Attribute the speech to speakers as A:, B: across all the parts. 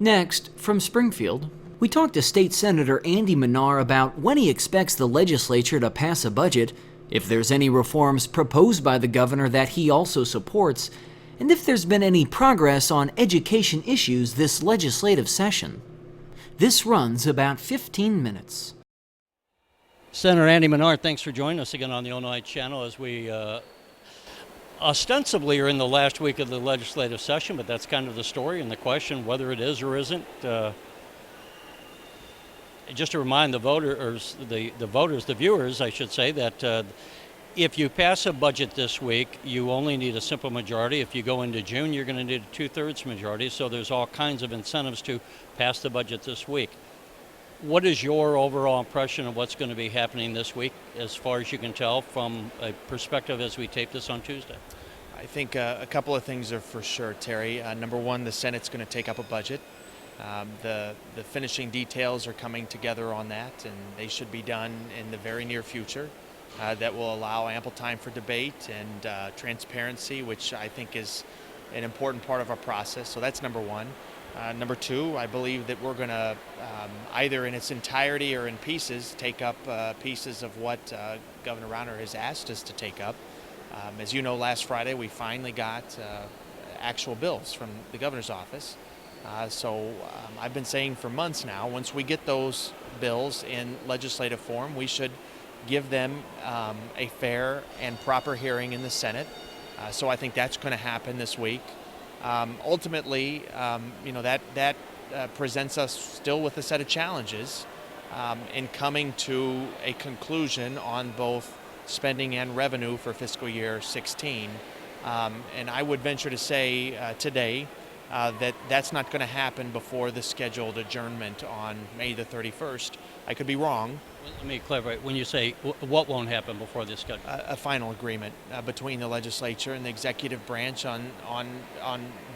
A: Next, from Springfield, we talked to State Senator Andy Manar about when he expects the legislature to pass a budget, if there's any reforms proposed by the governor that he also supports, and if there's been any progress on education issues this legislative session. This runs about 15 minutes.
B: Senator Andy Manar, thanks for joining us again on the Illinois Channel as we ostensibly are in the last week of the legislative session, but that's kind of the story and the question whether it is or isn't. Just to remind the voters, the viewers, I should say, that if you pass a budget this week, you only need a simple majority. If you go into June, you're going to need a 2/3 majority. So there's all kinds of incentives to pass the budget this week. What is your overall impression of what's going to be happening this week, as far as you can tell from a perspective as we tape this on Tuesday?
C: I think a couple of things are for sure, Terry. Number one, the Senate's going to take up a budget. The finishing details are coming together on that, and they should be done in the very near future. That will allow ample time for debate and transparency, which I think is an important part of our process. So that's number one. Number two, I believe that we're going to either in its entirety or in pieces take up pieces of what Governor Rauner has asked us to take up. As you know, last Friday we finally got actual bills from the governor's office. So I've been saying for months now, once we get those bills in legislative form, we should give them a fair and proper hearing in the Senate. So I think that's going to happen this week. Ultimately, that presents us still with a set of challenges in coming to a conclusion on both spending and revenue for fiscal year 16. And I would venture to say today that that's not going to happen before the scheduled adjournment on May the 31st. I could be wrong.
B: Let me clarify. When you say what won't happen before this schedule?
C: A final agreement between the legislature and the executive branch on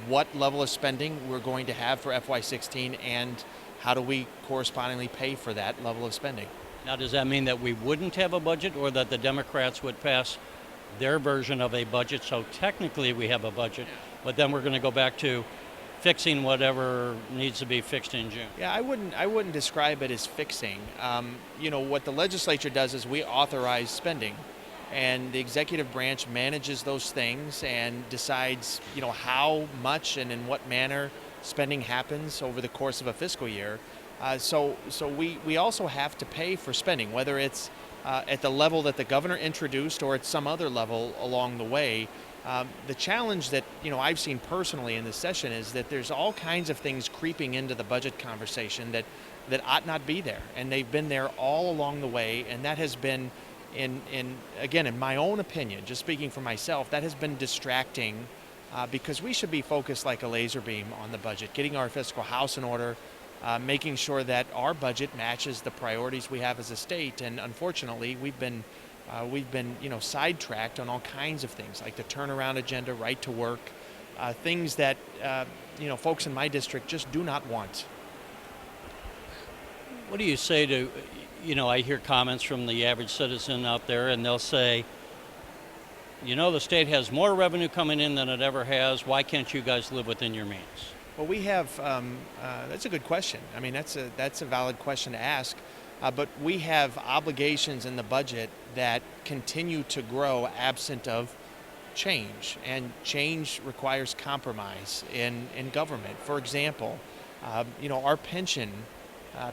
C: what level of spending we're going to have for FY16 and how do we correspondingly pay for that level of spending.
B: Now, does that mean that we wouldn't have a budget, or that the Democrats would pass their version of a budget, so technically we have a budget, but then we're going to go back to fixing whatever needs to be fixed in June?
C: Yeah, I wouldn't describe it as fixing. What the legislature does is we authorize spending, and the executive branch manages those things and decides, how much and in what manner spending happens over the course of a fiscal year. So we also have to pay for spending, whether it's at the level that the governor introduced or at some other level along the way. The challenge that I've seen personally in this session is that there's all kinds of things creeping into the budget conversation that ought not be there, and they've been there all along the way, and that has been, in my own opinion, just speaking for myself, that has been distracting because we should be focused like a laser beam on the budget, getting our fiscal house in order, making sure that our budget matches the priorities we have as a state, and unfortunately we've been sidetracked on all kinds of things like the turnaround agenda, right to work, things that folks in my district just do not want.
B: What do you say to, I hear comments from the average citizen out there, and they'll say, the state has more revenue coming in than it ever has. Why can't you guys live within your means?
C: Well, we have. That's a good question. I mean, that's a valid question to ask. But we have obligations in the budget that continue to grow absent of change, and change requires compromise in government. For example, our pension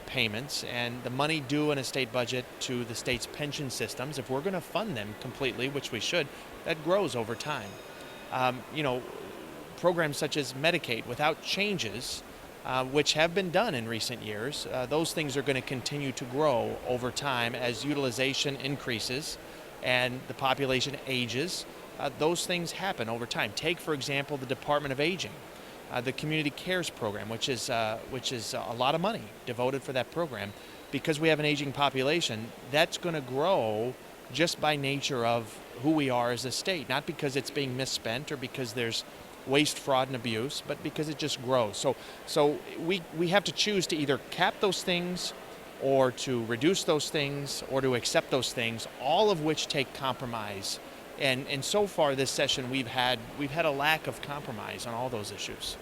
C: payments and the money due in a state budget to the state's pension systems, if we're going to fund them completely, which we should, that grows over time. Programs such as Medicaid, without changes, which have been done in recent years, those things are going to continue to grow over time as utilization increases and the population ages. Those things happen over time. Take, for example, the Department of Aging, the Community Cares Program, which is a lot of money devoted for that program. Because we have an aging population, that's going to grow just by nature of who we are as a state, not because it's being misspent or because there's waste, fraud, and abuse, but because it just grows. So we have to choose to either cap those things or to reduce those things or to accept those things, all of which take compromise. And so far this session we've had a lack of compromise on all those issues.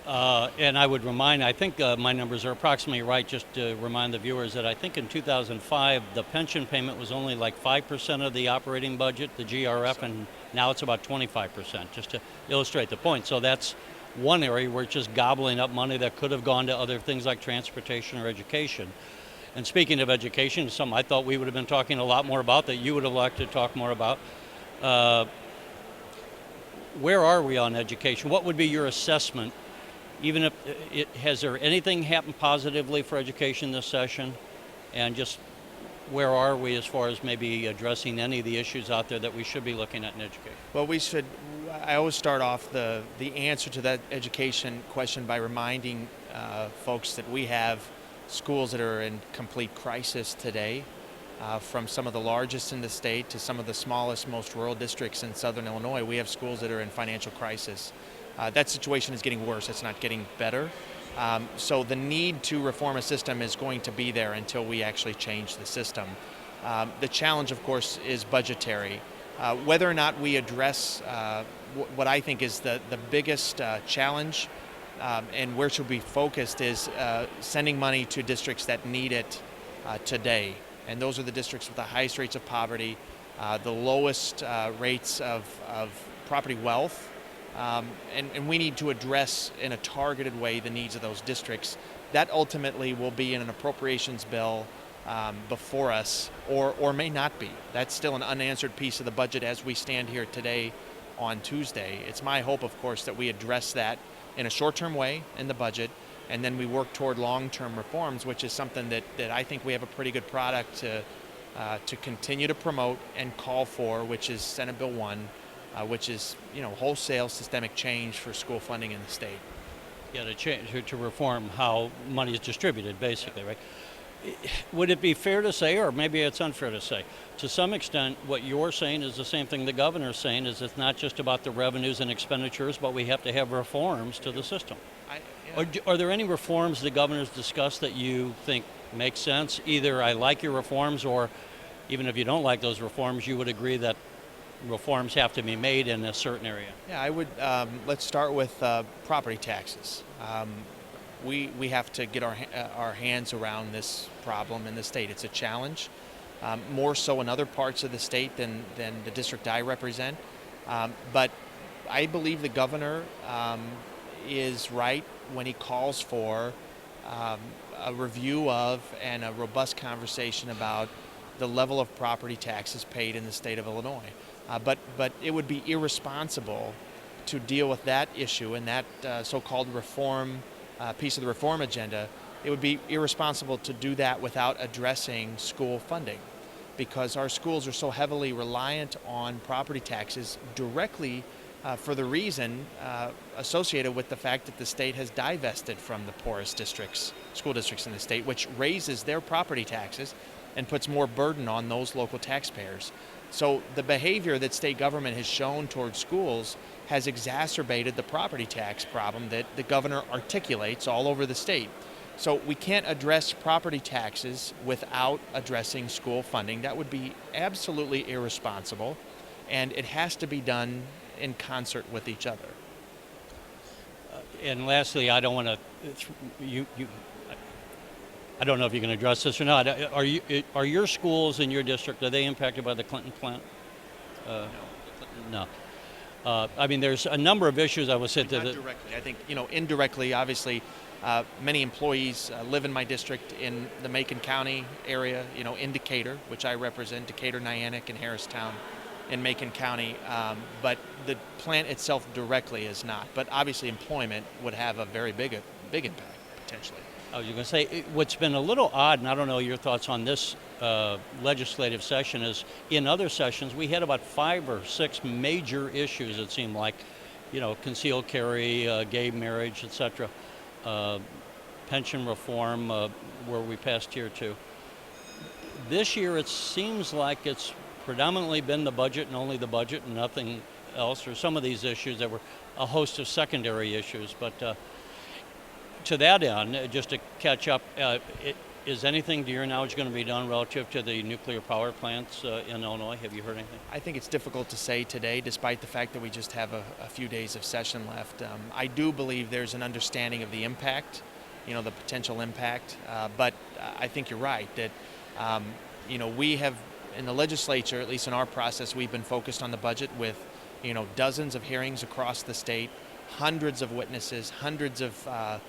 B: And I would remind, I think my numbers are approximately right, just to remind the viewers that I think in 2005, the pension payment was only like 5% of the operating budget, the GRF, and now it's about 25%, just to illustrate the point. So that's one area where it's just gobbling up money that could have gone to other things like transportation or education. And speaking of education, something I thought we would have been talking a lot more about that you would have liked to talk more about. Where are we on education? What would be your assessment? Even if has there anything happened positively for education this session? And just where are we as far as maybe addressing any of the issues out there that we should be looking at in education?
C: Well, I always start off the answer to that education question by reminding folks that we have schools that are in complete crisis today, from some of the largest in the state to some of the smallest, most rural districts in southern Illinois. We have schools that are in financial crisis. That situation is getting worse. It's not getting better. So the need to reform a system is going to be there until we actually change the system. The challenge, of course, is budgetary. Whether or not we address what I think is the biggest challenge and where should be focused is sending money to districts that need it today. And those are the districts with the highest rates of poverty, the lowest rates of property wealth. And we need to address in a targeted way the needs of those districts. That ultimately will be in an appropriations bill before us, or may not be. That's still an unanswered piece of the budget as we stand here today on Tuesday. It's my hope, of course, that we address that in a short-term way in the budget, and then we work toward long-term reforms, which is something that I think we have a pretty good product to continue to promote and call for, which is Senate Bill 1. Which is, wholesale systemic change for school funding in the state.
B: Yeah, to reform how money is distributed, basically, right? Would it be fair to say, or maybe it's unfair to say, to some extent, what you're saying is the same thing the governor's saying, is it's not just about the revenues and expenditures, but we have to have reforms to the system. Are there any reforms the governor's discussed that you think make sense? Either I like your reforms, or even if you don't like those reforms, you would agree that reforms have to be made in a certain area?
C: Yeah, I would. Let's start with property taxes. We have to get our hands around this problem in the state. It's a challenge, more so in other parts of the state than the district I represent. But I believe the governor is right when he calls for a review of and a robust conversation about the level of property taxes paid in the state of Illinois. But it would be irresponsible to deal with that issue and that so-called reform piece of the reform agenda. It would be irresponsible to do that without addressing school funding, because our schools are so heavily reliant on property taxes directly for the reason associated with the fact that the state has divested from the poorest school districts in the state, which raises their property taxes and puts more burden on those local taxpayers. So the behavior that state government has shown towards schools has exacerbated the property tax problem that the governor articulates all over the state. So we can't address property taxes without addressing school funding. That would be absolutely irresponsible, and it has to be done in concert with each other.
B: And lastly, I don't want to, I don't know if you can address this or not. Are your schools in your district, are they impacted by the Clinton plant? No. I mean, there's a number of issues I would say.
C: Not directly. I think, indirectly, obviously, many employees live in my district in the Macon County area, in Decatur, which I represent, Decatur, Niantic, and Harristown in Macon County. But the plant itself directly is not. But obviously, employment would have a very big impact, potentially.
B: I was going to say, what's been a little odd, and I don't know your thoughts on this legislative session, is in other sessions we had about 5 or 6 major issues, it seemed like, concealed carry, gay marriage, etc., pension reform, where we passed Tier 2. This year it seems like it's predominantly been the budget and only the budget and nothing else, or some of these issues that were a host of secondary issues, but to that end, just to catch up, Is anything, to your knowledge, going to be done relative to the nuclear power plants in Illinois? Have you heard anything?
C: I think it's difficult to say today, despite the fact that we just have a few days of session left. I do believe there's an understanding of the impact, the potential impact. But I think you're right that, we have, in the legislature, at least in our process, we've been focused on the budget with, dozens of hearings across the state, hundreds of witnesses, hundreds of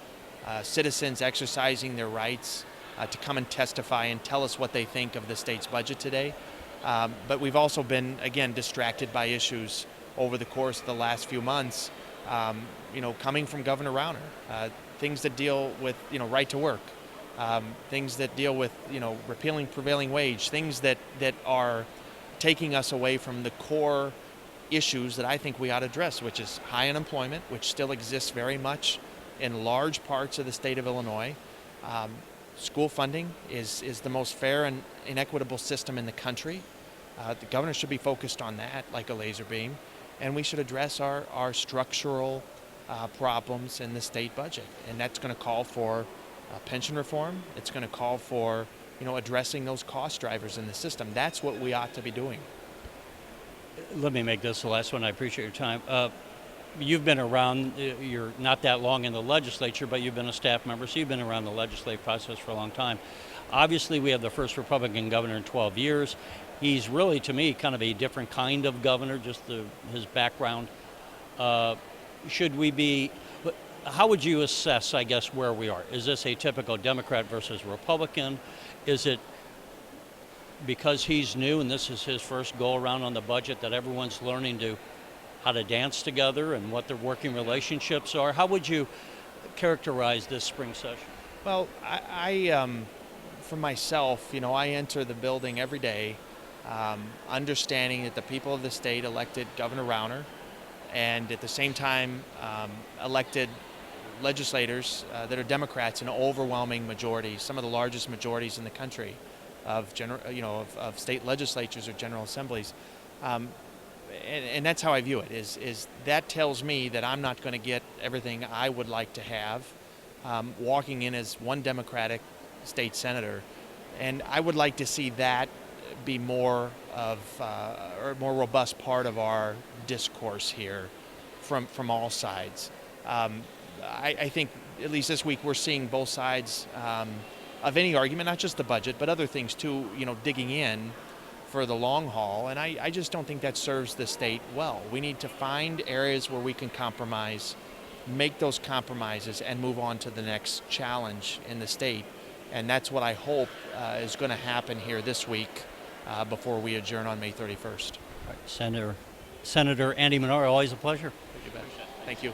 C: citizens exercising their rights to come and testify and tell us what they think of the state's budget today. But we've also been, again, distracted by issues over the course of the last few months, coming from Governor Rauner, things that deal with, right to work, things that deal with, repealing prevailing wage, things that are taking us away from the core issues that I think we ought to address, which is high unemployment, which still exists very much in large parts of the state of Illinois. School funding is the most fair and inequitable system in the country. The governor should be focused on that like a laser beam, and we should address our structural problems in the state budget. And that's going to call for pension reform. It's going to call for addressing those cost drivers in the system. That's what we ought to be doing.
B: Let me make this the last one. I appreciate your time. You've been around, you're not that long in the legislature, but you've been a staff member, so you've been around the legislative process for a long time. Obviously, we have the first Republican governor in 12 years. He's really, to me, kind of a different kind of governor, just his background. How would you assess, I guess, where we are? Is this a typical Democrat versus Republican? Is it because he's new and this is his first go-around on the budget that everyone's learning how to dance together and what their working relationships are? How would you characterize this spring session?
C: Well, I for myself, I enter the building every day understanding that the people of the state elected Governor Rauner and at the same time elected legislators that are Democrats in overwhelming majorities, some of the largest majorities in the country of state legislatures or general assemblies. And that's how I view it, is that tells me that I'm not going to get everything I would like to have walking in as one Democratic state senator. And I would like to see that be more of or a more robust part of our discourse here from all sides. I think at least this week we're seeing both sides of any argument, not just the budget, but other things too, digging in for the long haul, and I just don't think that serves the state well. We need to find areas where we can compromise, make those compromises, and move on to the next challenge in the state. And that's what I hope is going to happen here this week before we adjourn on May 31st.
B: Senator Andy Manar, always a pleasure.
C: Thank you.